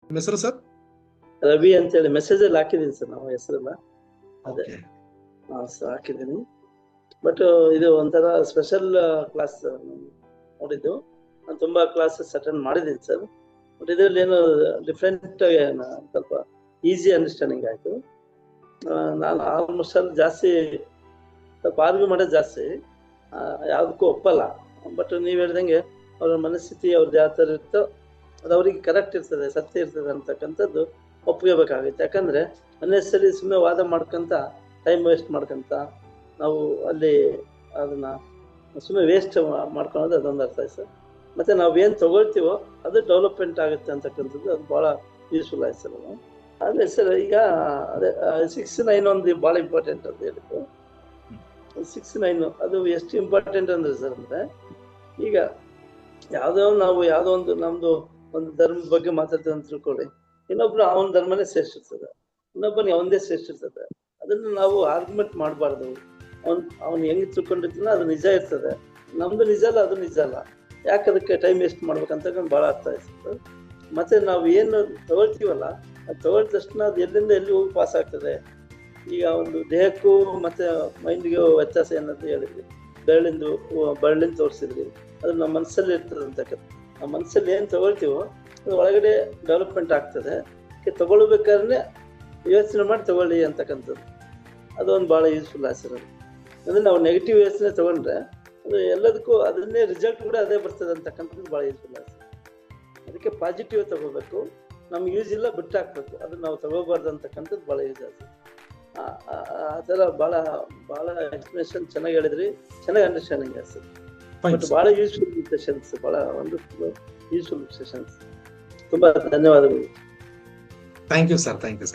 ನಿಮ್ಮ ಹೆಸರು ಸರ್? ರವಿ ಅಂತ ಹೇಳಿ ಮೆಸೇಜ್ ಅಲ್ಲಿ ಹಾಕಿದೀನಿ ಸರ್, ನಾವು ಹೆಸರನ್ನ ಅದೇ Okay. ಸರ್ ಹಾಕಿದ್ದೀನಿ. ಬಟ್ ಇದು ಒಂಥರ ಸ್ಪೆಷಲ್ ಕ್ಲಾಸ್ ನೋಡಿದ್ದು. ನಾನು ತುಂಬಾ ಕ್ಲಾಸಸ್ ಅಟೆಂಡ್ ಮಾಡಿದ್ದೀನಿ ಸರ್. ಬಟ್ ಇದರಲ್ಲಿ ಏನು ಡಿಫ್ರೆಂಟ್ ಸ್ವಲ್ಪ ಈಸಿ ಅಂಡರ್ಸ್ಟ್ಯಾಂಡಿಂಗ್ ಆಯ್ತು. ನಾನು ಆಲ್ಮೋಸ್ಟ್ ಅಲ್ಲಿ ಜಾಸ್ತಿ ಸ್ವಲ್ಪ ಆರ್ಗ್ಯೂ ಮಾಡೋದು ಜಾಸ್ತಿ, ಯಾವುದಕ್ಕೂ ಒಪ್ಪಲ್ಲ. ಬಟ್ ನೀವು ಹೇಳ್ದಂಗೆ ಅವ್ರ ಮನಸ್ಥಿತಿ ಅವ್ರದ್ದು ಯಾವ ಥರ ಇರ್ತೋ ಅದು ಅವ್ರಿಗೆ ಕರೆಕ್ಟ್ ಇರ್ತದೆ, ಸತ್ಯ ಇರ್ತದೆ ಅಂತಕ್ಕಂಥದ್ದು ಒಪ್ಕೋಬೇಕಾಗುತ್ತೆ. ಯಾಕಂದ್ರೆ ಅನ್ನೆಸರಿ ಸುಮ್ಮನೆ ವಾದ ಮಾಡ್ಕೊಂತ ಟೈಮ್ ವೇಸ್ಟ್ ಮಾಡ್ಕೊಂತ ನಾವು ಅಲ್ಲಿ ಅದನ್ನ ಸುಮ್ಮನೆ ವೇಸ್ಟ್ ಮಾಡ್ಕೊಳೋದು ಅದೊಂದು ಅರ್ಥ ಆಯ್ತು ಸರ್. ಮತ್ತೆ ನಾವು ಏನು ತಗೊಳ್ತೀವೋ ಅದು ಡೆವಲಪ್ಮೆಂಟ್ ಆಗುತ್ತೆ ಅಂತಕ್ಕಂಥದ್ದು ಅದು ಭಾಳ ಯೂಸ್ಫುಲ್ ಆಯ್ತು ಸರ್. ಆಮೇಲೆ ಸರ್ ಈಗ ಅದೇ 6-9 ಒಂದು ಭಾಳ ಇಂಪಾರ್ಟೆಂಟ್ ಅಂತ ಹೇಳಿದ್ರು. 6-9 ಅದು ಎಷ್ಟು ಇಂಪಾರ್ಟೆಂಟ್ ಅಂದ್ರೆ ಸರ್ ಅಂದ್ರೆ, ಈಗ ಯಾವುದೋ ಒಂದು ನಮ್ದು ಒಂದು ಧರ್ಮದ ಬಗ್ಗೆ ಮಾತಾಡ್ತೀವಿ ಅಂತ ತಿಳ್ಕೊಳ್ಳಿ, ಇನ್ನೊಬ್ರು ಅವನ ಧರ್ಮನೇ ಶ್ರೇಷ್ಠ ಇರ್ತದೆ, ಇನ್ನೊಬ್ಬನಿಗೆ ಅವನದೇ ಶ್ರೇಷ್ಠ ಇರ್ತದೆ. ಅದನ್ನ ನಾವು ಆರ್ಗ್ಯುಮೆಂಟ್ ಮಾಡಬಾರ್ದು. ಅವ್ನು ಹೆಂಗ್ ತಿಳ್ಕೊಂಡಿರ್ತಾನೋ ಅದು ನಿಜ ಇರ್ತದೆ, ನಮ್ದು ನಿಜ ಅಲ್ಲ, ಅದು ನಿಜ ಅಲ್ಲ. ಯಾಕೆ ಅದಕ್ಕೆ ಟೈಮ್ ವೇಸ್ಟ್ ಮಾಡ್ಬೇಕಂತ ಭಾಳ ಅರ್ಥ ಆಯ್ತು. ಮತ್ತೆ ನಾವು ಏನು ತಗೊಳ್ತೀವಲ್ಲ ಅದು ತಗೊಳ್ದ ತಕ್ಷಣ ಅದು ಎಲ್ಲಿಂದ ಎಲ್ಲಿ ಹೋಗಿ ಪಾಸ್ ಆಗ್ತದೆ. ಈಗ ಒಂದು ದೇಹಕ್ಕೂ ಮತ್ತೆ ಮೈಂಡ್ಗೆ ವ್ಯತ್ಯಾಸ ಏನಂತ ಹೇಳಿದ್ವಿ, ಬೆರಳಿಂದ ತೋರಿಸಿದ್ವಿ, ಅದು ನಮ್ಮ ಮನಸ್ಸಲ್ಲಿ ಇರ್ತದೆ ಅಂತಕ್ಕಂಥ. ನಮ್ಮ ಮನಸ್ಸಲ್ಲಿ ಏನು ತಗೊಳ್ತೀವೋ ಅದು ಒಳಗಡೆ ಡೆವಲಪ್ಮೆಂಟ್ ಆಗ್ತದೆ. ತಗೊಳ್ಬೇಕಾದ್ರೆ ಯೋಚನೆ ಮಾಡಿ ತಗೊಳ್ಳಿ ಅಂತಕ್ಕಂಥದ್ದು ಅದೊಂದು ಭಾಳ ಯೂಸ್ಫುಲ್ ಆಸಿರೋದು. ಅಂದರೆ ನಾವು ನೆಗೆಟಿವ್ ಯೋಚನೆ ತಗೊಂಡ್ರೆ ಅದು ಎಲ್ಲದಕ್ಕೂ ಅದನ್ನೇ ರಿಸಲ್ಟ್ ಕೂಡ ಅದೇ ಬರ್ತದೆ ಅಂತಕ್ಕಂಥದ್ದು ಭಾಳ ಯೂಸ್ಫುಲ್ ಆಗಿದೆ. ಅದಕ್ಕೆ ಪಾಸಿಟಿವ್ ತಗೋಬೇಕು, ನಮ್ಗೆ ಯೂಸ್ ಇಲ್ಲ ಬಿಟ್ಟು ಹಾಕ್ಬೇಕು, ಅದನ್ನ ನಾವು ತಗೋಬಾರ್ದು ಅಂತಕ್ಕಂಥದ್ದು ಭಾಳ ಯೂಸ್ ಆಗಿದೆ. ಆ ಥರ ಭಾಳ ಎಕ್ಸ್ಪ್ಲನೇಷನ್ ಚೆನ್ನಾಗಿ ಹೇಳಿದ್ರಿ, ಚೆನ್ನಾಗಿ ಅಂಡರ್ಸ್ಟ್ಯಾಂಡಿಂಗ್ ಆಯ್ತು. ಬಟ್ ಭಾಳ ಯೂಸ್ಫುಲ್ ಸೆಷನ್ಸ್, ಭಾಳ ವಂಡರ್ಫುಲ್ ಯೂಸ್ಫುಲ್ ಸೆಷನ್ಸ್. ತುಂಬ ಧನ್ಯವಾದಗಳು. Thank you sir, thank you.